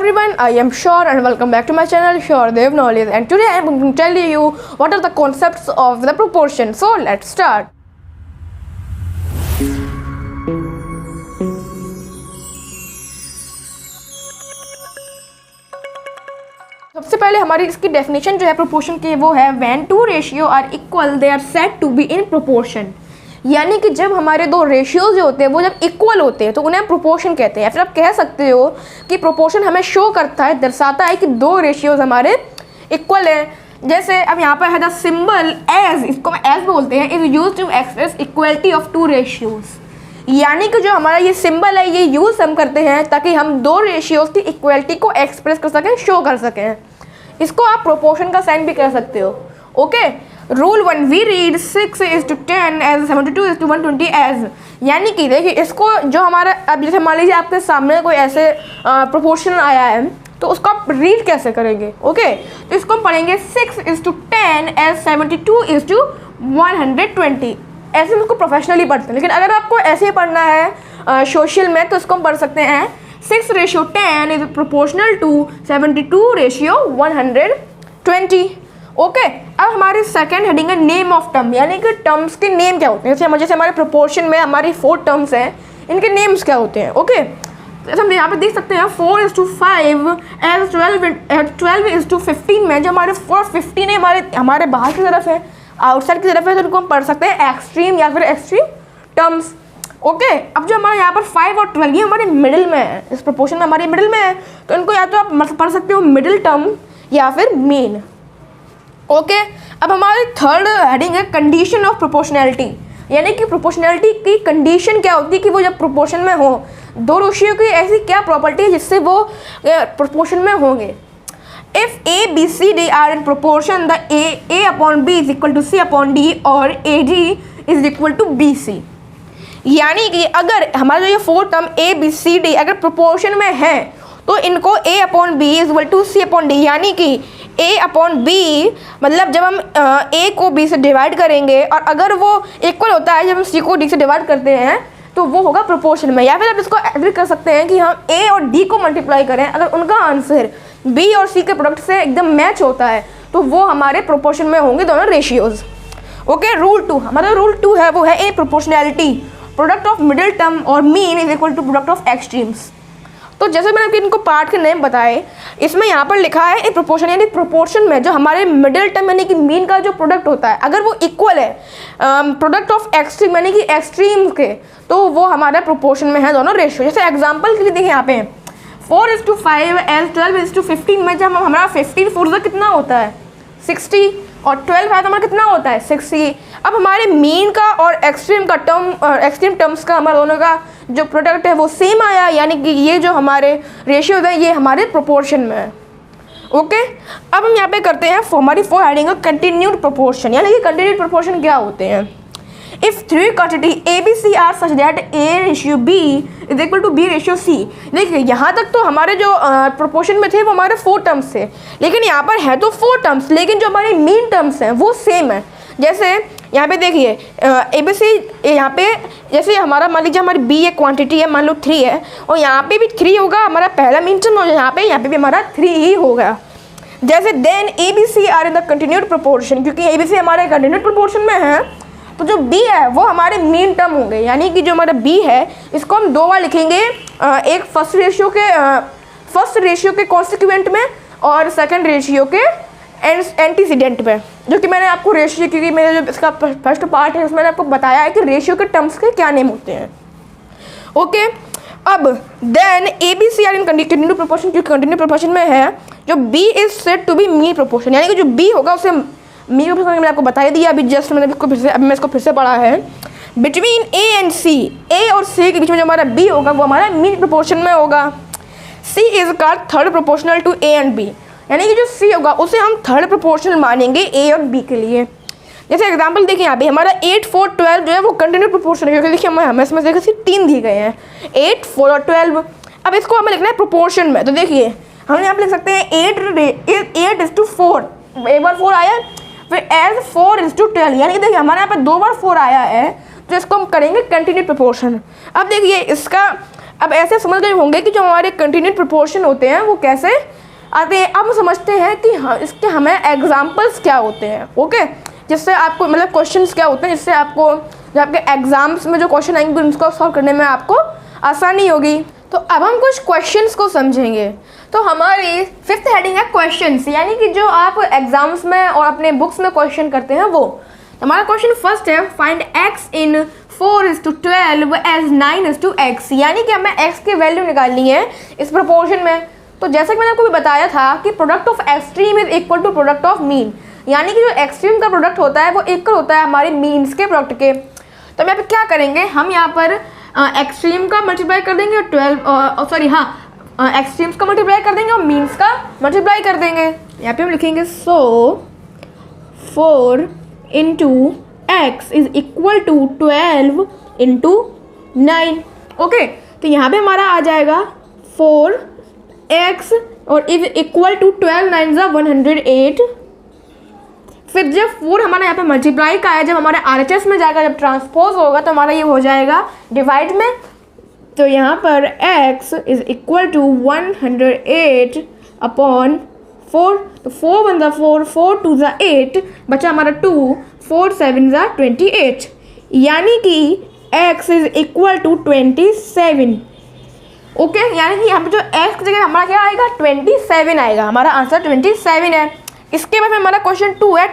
everyone, I am Shore and welcome back to my channel Shore Dev Knowledge, and today I am going to tell you what are the concepts of the proportion. So let's start. सबसे पहले हमारी इसकी definition जो है proportion की वो है when two ratio are equal they are said to be in proportion. यानी कि जब हमारे दो रेशियोज जो होते हैं वो जब इक्वल होते हैं तो उन्हें प्रोपोर्शन कहते हैं। या फिर आप कह सकते हो कि प्रोपोर्शन हमें शो करता है, दर्शाता है कि दो रेशियोज हमारे इक्वल हैं। जैसे अब यहाँ पर है द सिंबल एज, इसको हम एज बोलते हैं, is use to express equality of two ratios. यानी कि जो हमारा ये सिंबल है ये यूज हम करते हैं ताकि हम दो रेशियोज की इक्वलिटी को एक्सप्रेस कर सकें, शो कर सकें। इसको आप प्रोपोर्शन का साइन भी कह सकते हो। Okay, rule 1 we read 6:10 as 72:120 as. यानी कि देखिए इसको जो हमारा अब जैसे मान लीजिए आपके सामने कोई ऐसे प्रोपोर्शन आया है तो उसको आप रीड कैसे करेंगे। ओके, तो इसको हम पढ़ेंगे 6:10 एज 72:120। ऐसे हम उसको प्रोफेशनली पढ़ते हैं, लेकिन अगर आपको ऐसे ही पढ़ना है सोशल में तो इसको हम पढ़ सकते हैं 6:10 इज प्रोपोर्शनल टू 72:120। ओके, अब हमारी सेकंड हेडिंग है नेम ऑफ टर्म। यानी कि टर्म्स के नेम क्या होते हैं। जैसे हमारे प्रोपोर्शन में हमारी 4 टर्म्स हैं, इनके नेम्स क्या होते हैं। ओके, जैसे हम यहाँ पे देख सकते हैं 4:5 एज 12:15 में जो हमारे 4:15 है हमारे बाहर की तरफ है, आउटसाइड की तरफ है, तो इनको हम पढ़ सकते हैं एक्सट्रीम या फिर एक्सट्रीम टर्म्स। ओके, अब जो हमारे यहाँ पर 5 और 12 ये हमारे मिडिल में है, इस प्रोपोर्शन में हमारे मिडिल में है, तो इनको या तो आप पढ़ सकते हो मिडिल टर्म या फिर मीन। ओके, अब हमारी थर्ड हेडिंग है कंडीशन ऑफ प्रोपोर्शनैलिटी। यानी कि प्रोपोर्शनैलिटी की कंडीशन क्या होती है कि वो जब प्रोपोर्शन में हो, दो रेशियो की ऐसी क्या प्रॉपर्टी है जिससे वो प्रोपोर्शन में होंगे। If A B C D are in proportion the A upon B is equal to C upon D और A D is equal to B C. यानी कि अगर हमारा जो ये 4 term A B C D अगर प्रोपोर्शन में है तो इनको A upon B is equal to C upon D, यानी कि ए अपॉन बी मतलब जब हम ए को बी से डिवाइड करेंगे और अगर वो इक्वल होता है जब हम सी को डी से डिवाइड करते हैं तो वो होगा प्रोपोर्शन में। या फिर आप इसको एग्री कर सकते हैं कि हम ए और डी को मल्टीप्लाई करें, अगर उनका आंसर बी और सी के प्रोडक्ट से एकदम मैच होता है तो वो हमारे प्रोपोर्शन में होंगे दोनों रेशियोज। ओके, रूल 2 हमारा रूल 2 है वो है a proportionality product of middle term और mean is equal to product of extremes. तो जैसे मैंने इनको पार्ट के नेम बताए, इसमें यहाँ पर लिखा है ए प्रोपोर्शन, यानी प्रोपोर्शन में जो हमारे मिडिल टर्म यानी कि मीन का जो प्रोडक्ट होता है अगर वो इक्वल है प्रोडक्ट ऑफ एक्सट्रीम यानी कि एक्सट्रीम के, तो वो हमारा प्रोपोर्शन में है दोनों रेशियो। जैसे एग्जांपल के लिए देखिए यहाँ पे 4:5 एज 12:15 में जब हमारा 15 4 कितना होता है 60 और 12 है तो हमारा कितना होता है 60। अब हमारे मीन का और एक्सट्रीम का एक्सट्रीम टर्म्स का हमारा दोनों का जो प्रोडक्ट है वो सेम आया, यानी कि ये जो हमारे रेशियोज है ये हमारे प्रोपोर्शन में है। ओके, अब हम यहाँ पे करते हैं हमारी 4 हेडिंग कंटिन्यूड प्रोपोर्शन। यानी कि कंटिन्यूड प्रोपोर्शन क्या होते हैं। If 3 quantity A B C are such that A ratio B is equal to B ratio C. देखिए यहाँ तक तो हमारे जो प्रोपोर्शन में थे वो हमारे 4 टर्म्स थे, लेकिन यहाँ पर है तो 4 टर्म्स लेकिन जो हमारे मीन टर्म्स हैं वो सेम है। जैसे यहाँ पे देखिए ए बी सी, यहाँ पे जैसे हमारा मान लीजिए हमारी बी एक क्वांटिटी है, मान लो 3 है और यहाँ पे भी 3 होगा हमारा पहला मीन टर्म, और यहाँ पे भी हमारा 3 ही होगा। जैसे then A B C are in the continued proportion, क्योंकि ए बी सी हमारे कंटिन्यूड प्रोपोर्शन में है तो जो b है वो हमारे मीन टर्म होंगे। यानी कि जो हमारा b है इसको हम 2 बार लिखेंगे, एक फर्स्ट रेशियो के कॉन्सिक्वेंट में और सेकंड रेशियो के एंटीसीडेंट में, जो कि मैंने आपको रेशियो, क्योंकि मेरे जो इसका फर्स्ट पार्ट है उसमें मैंने आपको बताया है कि रेशियो के टर्म्स के क्या नेम होते हैं। ओके, अब then A B C are in continued proportion, क्योंकि कंटिन्यूड प्रोपोर्शन में है जो b is said to be mean proportion. यानी कि जो b होगा उसे मीन प्रोपोर्शन मैंने आपको बता दिया अभी जस्ट, मैंने इसको फिर से पढ़ा है। बिटवीन ए एंड सी, ए और सी के बीच में जो हमारा b होगा वो हमारा मीन प्रोपोर्शन में होगा। c is called third proportional to a and b, यानी कि जो c होगा उसे हम थर्ड प्रोपोर्शनल मानेंगे a और b के लिए। जैसे एग्जांपल देखिए यहाँ पे हमारा 8 4 12 जो है वो कंटिन्यूड प्रोपोर्शन है, क्योंकि देखिए हमें इसमें देखिए सिर्फ 3 दिए गए हैं 8 4 और 12। अब इसको हमें लिखना है प्रोपोर्शन में, तो देखिए हम यहाँ पे लिख सकते हैं 8:4, एक बार 4 आया, फिर एज 4:12, यानी कि देखिए हमारे यहाँ पे 2 बार 4 आया है, तो इसको हम करेंगे कंटिन्यूड प्रोपोर्शन। अब देखिए इसका अब ऐसे समझ गए होंगे कि जो हमारे कंटिन्यूड प्रोपोर्शन होते हैं वो कैसे आते हैं। अब हम समझते हैं कि इसके हमें एग्जाम्पल्स क्या होते हैं। ओके, जिससे आपको मतलब क्वेश्चंस क्या होते हैं, जिससे आपको जो आपके एग्जाम्स में जो क्वेश्चन आएंगे उनको सॉल्व करने में आपको आसानी होगी। तो अब हम कुछ क्वेश्चंस को समझेंगे। तो हमारी 5th हेडिंग है क्वेश्चंस, यानी कि जो आप एग्जाम्स में और अपने बुक्स में क्वेश्चन करते हैं वो। तो हमारा क्वेश्चन फर्स्ट है, फाइंड x इन 4:12 एज 9:x, यानी कि हमें x की वैल्यू निकालनी है इस प्रोपोर्शन में। तो जैसे कि मैंने आपको भी बताया था कि product of extreme is equal to product of mean, यानी कि जो एक्सट्रीम का प्रोडक्ट होता है वो इक्वल होता है हमारे मीन्स के प्रोडक्ट के। तो हम यहाँ पे क्या करेंगे, हम यहाँ पर एक्सट्रीम का मल्टीप्लाई कर देंगे और एक्सट्रीम्स का मल्टीप्लाई कर देंगे और मीन्स का मल्टीप्लाई कर देंगे। यहाँ पे हम लिखेंगे so 4 into x is equal to 12 into 9। Okay, तो यहाँ पे हमारा आ जाएगा 4x और इज इक्वल टू 12 9 ज़ा 108। फिर जब 4 हमारा यहाँ पे मल्टीप्लाई का है, जब हमारे RHS में जाएगा, जब ट्रांसपोज होगा तो हमारा ये हो जाएगा डिवाइड में। तो यहाँ पर x is equal to 108 upon 4। तो 4 1 ज़ा 4, 4 2 ज़ा 8, बचा हमारा 2, 4 7 ज़ा 28, यानी कि x is equal to 27। Okay, यानी कि यहाँ पे जो x की जगह हमारा क्या आएगा 27 आएगा, हमारा आंसर 27 है। इसके बाद हमारा क्वेश्चन 2 है,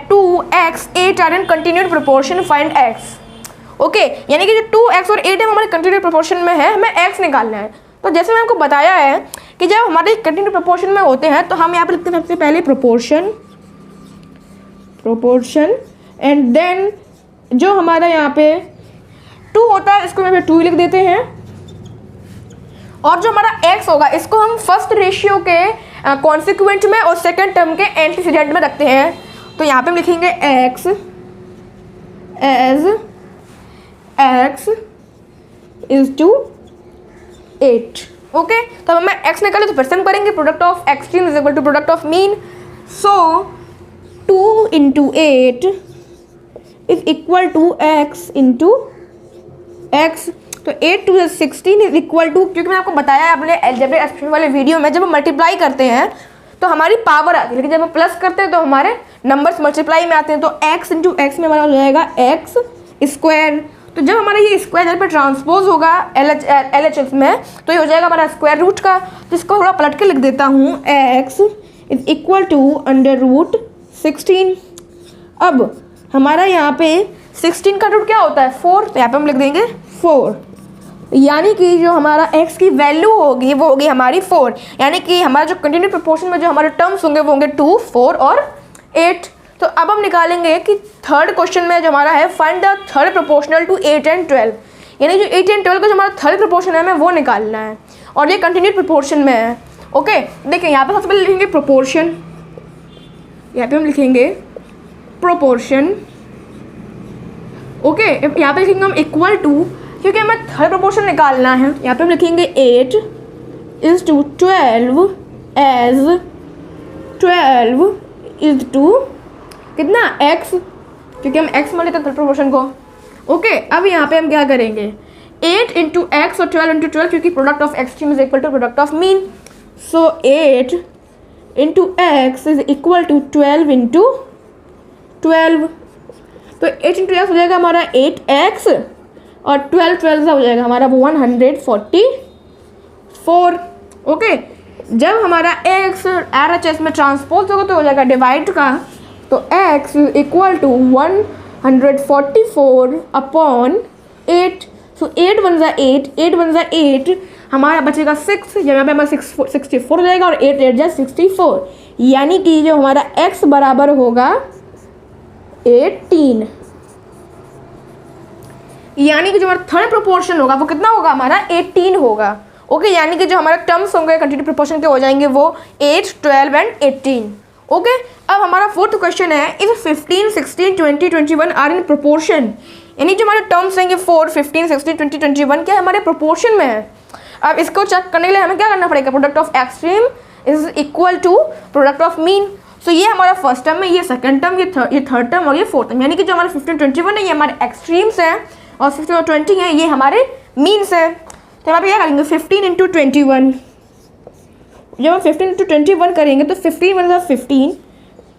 2x 8 are in continued proportion, find x। Okay, यानी कि जो 2x और 8 है हमारे कंटिन्यूड प्रोपोर्शन में है, हमें x निकालना है। तो जैसे मैंने आपको बताया है कि जब हमारे कंटिन्यूड प्रोपोर्शन में होते हैं तो हम यहाँ पर लिखते हैं सबसे पहले प्रोपोर्शन एंड देन जो हमारा यहाँ पे 2 होता है इसको यहाँ पे 2 लिख देते हैं, और जो हमारा x होगा इसको हम फर्स्ट रेशियो के कॉन्सिक्वेंट में और सेकंड टर्म के एंटीसीडेंट में रखते हैं। तो यहाँ पे हम लिखेंगे x as x is to 8। Okay, तो अब हमें x निकाले तो फिर से हम करेंगे product of extreme is equal to product of mean. So 2 into 8 is equal to x into x। तो 8 2 16 इज इक्वल टू, क्योंकि मैंने आपको बताया अपने अलजेब्रिक एक्सप्रेशन वाले वीडियो में, जब हम मल्टीप्लाई करते हैं तो हमारी पावर आती है, लेकिन जब हम प्लस करते हैं तो हमारे नंबर्स मल्टीप्लाई में आते हैं। तो x इंटू एक्स में हमारा हो जाएगा x स्क्वायर। तो जब हमारा ये स्क्वायर यहाँ पर ट्रांसपोज होगा LHS में तो ये हो जाएगा हमारा स्क्वायर रूट का। तो इसको थोड़ा पलट के लिख देता हूँ, x is equal to under root 16। अब हमारा यहाँ पे 16 का रूट क्या होता है 4, तो यहाँ पे हम लिख देंगे 4, यानी कि जो हमारा x की वैल्यू होगी वो होगी हमारी 4, यानी कि हमारा जो कंटिन्यूड प्रोपोर्शन में जो हमारे टर्म्स होंगे वो होंगे 2 4 और 8। तो अब हम निकालेंगे कि थर्ड क्वेश्चन में जो हमारा है, find the third proportional to 8 and 12, यानी जो 8 and 12 का जो हमारा थर्ड प्रोपोर्शन है हमें वो निकालना है, और ये कंटिन्यूड प्रोपोर्शन में है। ओके, देखिए यहाँ पे सबसे पहले लिखेंगे प्रोपोर्शन, यहाँ पे हम लिखेंगे प्रोपोर्शन। ओके, यहाँ पे लिखेंगे हम इक्वल टू, क्योंकि हमें थर्ड प्रोपोर्शन निकालना है। यहाँ पे हम लिखेंगे 8 is to 12 as 12 is to कितना x, क्योंकि हम x मान लेते हैं थर्ड प्रोपोर्शन को। ओके, अब यहाँ पे हम क्या करेंगे 8 इंटू एक्स और 12 इंटू 12, क्योंकि product of extreme is equal to product of mean. So 8 into x is equal to 12 into 12। तो 8 इंटू एक्स हो जाएगा हमारा 8x और 12 12 हो जाएगा हमारा 144। ओके, जब हमारा x RHS में ट्रांसपोज होगा तो हो जाएगा डिवाइड का। तो x इक्वल टू 144 अपॉन 8। सो 8 1 ज़ा 8, 8 1 ज़ा 8, हमारा बचेगा 6, यहाँ पे हमारा 64 हो जाएगा, और 8 8 जा 64, यानी कि जो हमारा x बराबर होगा 18, यानी कि जो हमारा थर्ड प्रोपोर्शन होगा वो कितना होगा हमारा 18 होगा। ओके, यानी कि जो हमारे टर्म्स होंगे कंटिन्यूड प्रोपोर्शन के हो जाएंगे वो 8 12 एंड 18। ओके, अब हमारा फोर्थ क्वेश्चन है, इफ 15 16 20 21 आर इन प्रोपोर्शन, यानी जो हमारे टर्म्स हैं 4 15 16 20 21 क्या हमारे प्रोपोर्शन में है। अब इसको चेक करने के लिए हमें क्या करना पड़ेगा, product of extreme is equal to product of mean. So ये हमारा फर्स्ट टर्म है, ये सेकंड टर्म, ये थर्ड टर्म और ये फोर्थ टर्म, यानी कि जो हमारे 15 21 है ये हमारे एक्सट्रीम्स हैं और 16 और 20 है ये हमारे मीन्स हैं। तो यहाँ पे क्या करेंगे 15 इंटू 21, जब हम 15 इंटू 21 करेंगे तो 15 मतलब 15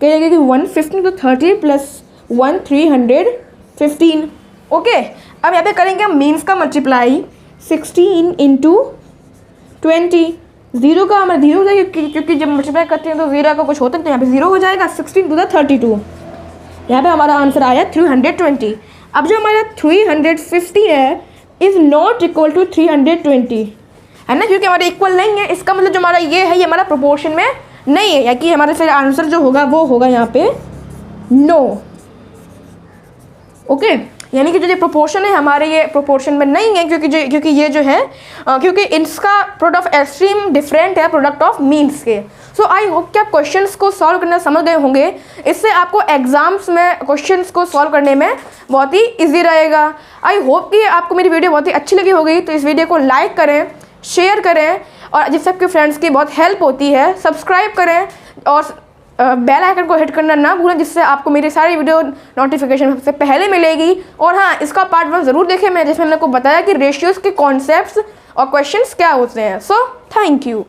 कहेंगे कि 115 तो 30 प्लस 1 315। ओके, अब यहाँ पे करेंगे हम मीन्स का मल्टीप्लाई 16 इंटू 20, जीरो का हमारा जीरो हो जाएगा क्योंकि जब मल्टीप्लाई करते हैं तो जीरो का कुछ होता है, तो यहाँ पे जीरो हो जाएगा। 16 टू द 32, यहाँ पे हमारा आंसर आया 320। अब जो हमारा 350 है इज़ नॉट इक्वल टू 320, है ना, क्योंकि हमारे इक्वल नहीं है। इसका मतलब जो हमारा ये है ये हमारा प्रोपोर्शन में नहीं है, या कि हमारा फिर आंसर जो होगा वो होगा यहाँ पे नो। ओके, यानी कि जो ये प्रोपोर्शन है हमारे ये प्रोपोर्शन में नहीं है, क्योंकि ये जो है क्योंकि इसका प्रोडक्ट ऑफ एक्सट्रीम डिफरेंट है प्रोडक्ट ऑफ मीन्स के। सो आई होप कि आप क्वेश्चंस को सॉल्व करना समझ गए होंगे। इससे आपको एग्जाम्स में क्वेश्चंस को सॉल्व करने में बहुत ही ईजी रहेगा। आई होप कि आपको मेरी वीडियो बहुत ही अच्छी लगी होगी। तो इस वीडियो को लाइक करें, शेयर करें, और जिससे आपके फ्रेंड्स की बहुत हेल्प होती है। सब्सक्राइब करें और बेल आइकन को हिट करना ना भूलें, जिससे आपको मेरी सारी वीडियो नोटिफिकेशन सबसे पहले मिलेगी। और हाँ, इसका पार्ट 1 ज़रूर देखें, मैं जिसमें मैंने आपको बताया कि रेशियोज़ के कॉन्सेप्ट्स और क्वेश्चंस क्या होते हैं। So thank you.